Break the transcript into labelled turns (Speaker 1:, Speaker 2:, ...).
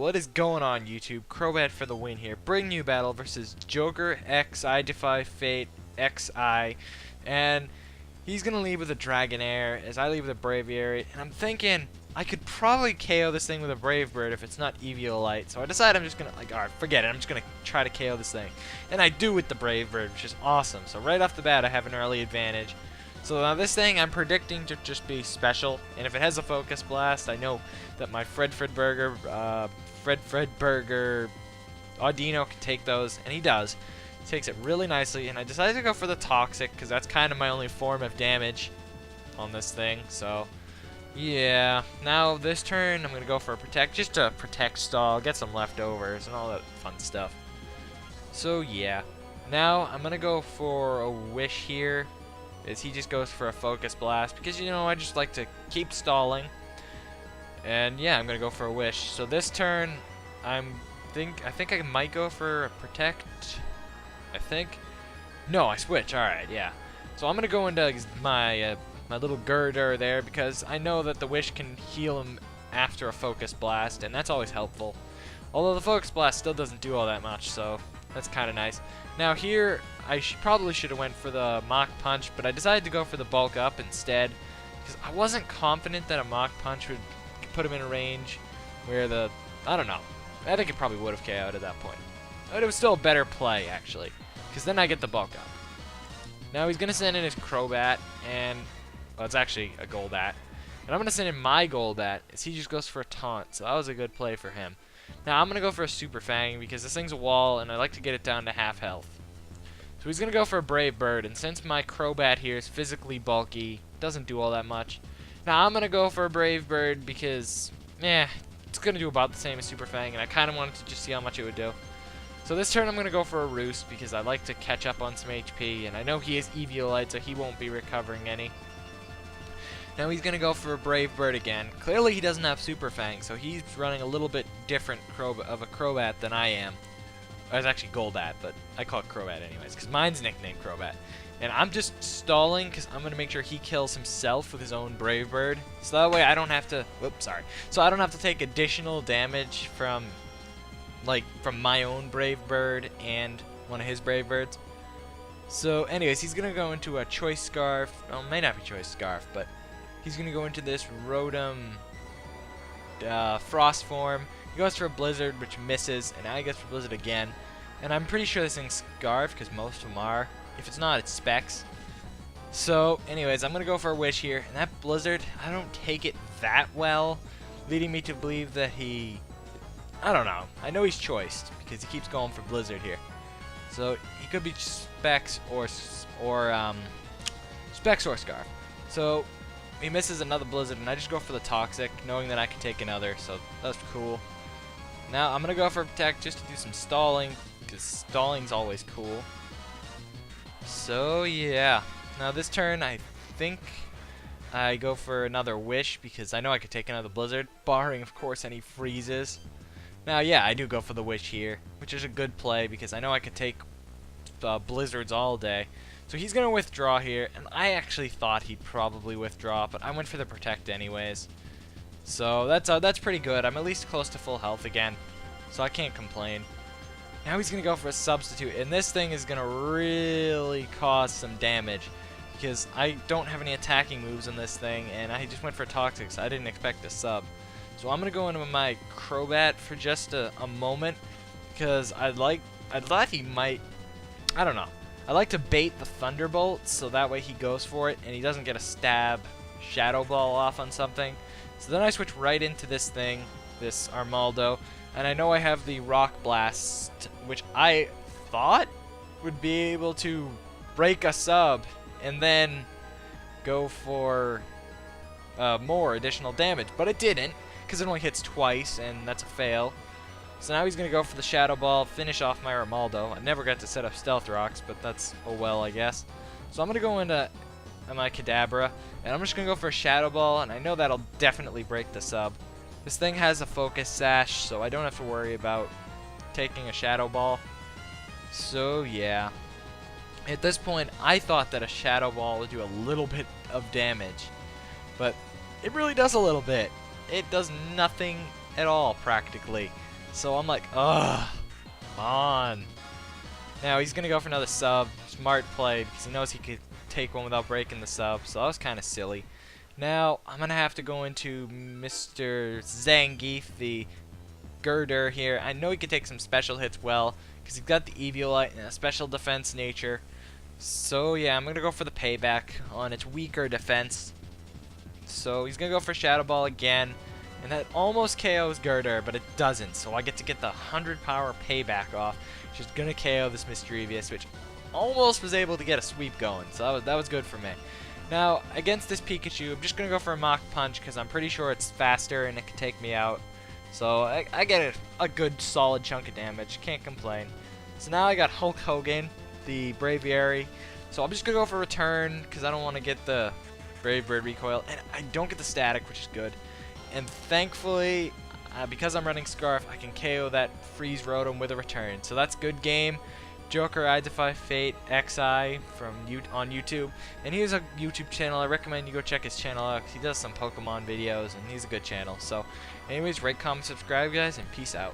Speaker 1: what is going on YouTube? Crobat for the win here. Bring you battle versus Jok3rxIdefyFATEXI. And he's going to lead with a Dragonair as I lead with a Braviary. And I'm thinking I could probably KO this thing with a Brave Bird if it's not Eviolite. So I decide I'm just going to, alright, forget it. I'm just going to try to KO this thing. And I do with the Brave Bird, which is awesome. So right off the bat, I have an early advantage. So now this thing I'm predicting to just be special, and if it has a Focus Blast, I know that my Fredburger Audino can take those, and he does. He takes it really nicely, and I decided to go for the Toxic, because that's kind of my only form of damage on this thing, so yeah. Now this turn, I'm going to go for a Protect, just to Protect stall, get some leftovers, and all that fun stuff. So yeah. Now I'm going to go for a Wish here. Is he just goes for a Focus Blast because, you know, I just like to keep stalling. And yeah, I'm gonna go for a Wish. So this turn, I think I might go for a Protect. I think. No, I switch. All right, yeah. So I'm gonna go into my my little girder there because I know that the Wish can heal him after a Focus Blast, and that's always helpful. Although the Focus Blast still doesn't do all that much, so that's kind of nice. Now here, I probably should have went for the Mach Punch, but I decided to go for the Bulk Up instead, because I wasn't confident that a Mach Punch would put him in a range where I don't know. I think it probably would have KO'd at that point. But it was still a better play, actually, because then I get the Bulk Up. Now he's going to send in his Crobat, and, well, it's actually a Golbat. And I'm going to send in my Golbat, as he just goes for a Taunt, so that was a good play for him. Now I'm going to go for a Super Fang because this thing's a wall and I like to get it down to half health. So he's going to go for a Brave Bird, and since my Crobat here is physically bulky, doesn't do all that much. Now I'm going to go for a Brave Bird because, it's going to do about the same as Super Fang, and I kind of wanted to just see how much it would do. So this turn I'm going to go for a Roost because I like to catch up on some HP, and I know he is Eviolite, so he won't be recovering any. Now he's going to go for a Brave Bird again. Clearly he doesn't have Super Fang, so he's running a little bit different of a Crobat than I am. It's actually Golbat, but I call it Crobat anyways, because mine's nicknamed Crobat. And I'm just stalling because I'm going to make sure he kills himself with his own Brave Bird. So that way I don't have to, So I don't have to take additional damage from my own Brave Bird and one of his Brave Birds. So anyways, he's going to go into a Choice Scarf. Well, it may not be Choice Scarf, but he's going to go into this Rotom Frost form. He goes for a Blizzard, which misses, and now he goes for Blizzard again. And I'm pretty sure this thing's Scarf, because most of them are. If it's not, it's Specs. So, anyways, I'm going to go for a Wish here. And that Blizzard, I don't take it that well, leading me to believe that I don't know. I know he's choiced, because he keeps going for Blizzard here. So, he could be Specs or Scarf. So, he misses another Blizzard, and I just go for the Toxic, knowing that I can take another, so that's cool. Now, I'm going to go for Protect just to do some stalling, because stalling's always cool. So, yeah. Now, this turn, I think I go for another Wish, because I know I could take another Blizzard, barring, of course, any freezes. Now, yeah, I do go for the Wish here, which is a good play, because I know I could take Blizzards all day. So he's going to withdraw here, and I actually thought he'd probably withdraw, but I went for the Protect anyways. So that's pretty good. I'm at least close to full health again, so I can't complain. Now he's going to go for a Substitute, and this thing is going to really cause some damage, because I don't have any attacking moves in this thing, and I just went for Toxic, so I didn't expect a sub. So I'm going to go into my Crobat for just a moment, because I thought he might, I don't know. I like to bait the Thunderbolt, so that way he goes for it, and he doesn't get a stab Shadow Ball off on something. So then I switch right into this thing, this Armaldo, and I know I have the Rock Blast, which I thought would be able to break a sub, and then go for more additional damage, but it didn't, because it only hits twice, and that's a fail. So now he's going to go for the Shadow Ball, finish off my Armaldo. I never got to set up Stealth Rocks, but that's, oh well, I guess. So I'm going to go into my Kadabra, and I'm just going to go for a Shadow Ball, and I know that'll definitely break the sub. This thing has a Focus Sash, so I don't have to worry about taking a Shadow Ball. So, yeah. At this point, I thought that a Shadow Ball would do a little bit of damage, but it really does a little bit. It does nothing at all, practically. So I'm like, ugh, come on. Now he's gonna go for another sub. Smart play because he knows he could take one without breaking the sub. So that was kind of silly. Now I'm gonna have to go into Mr. Zangief, the girder here. I know he can take some special hits well because he's got the Eviolite and a special defense nature. So yeah, I'm gonna go for the payback on its weaker defense. So he's gonna go for Shadow Ball again, and that almost KOs Girder, but it doesn't. So I get to get the 100 power payback off, which is gonna KO this Mischievous, which almost was able to get a sweep going. So that was good for me. Now against this Pikachu, I'm just gonna go for a Mach Punch because I'm pretty sure it's faster and it can take me out. So I get a good solid chunk of damage. Can't complain. So now I got Hulk Hogan, the Braviary. So I'm just gonna go for return because I don't want to get the Brave Bird recoil, and I don't get the static, which is good. And thankfully, because I'm running Scarf, I can KO that Freeze Rotom with a return. So that's good game. Jok3rxIdefyFATEXI on YouTube, and he has a YouTube channel. I recommend you go check his channel out. He does some Pokemon videos, and he's a good channel. So, anyways, rate, comment, subscribe, guys, and peace out.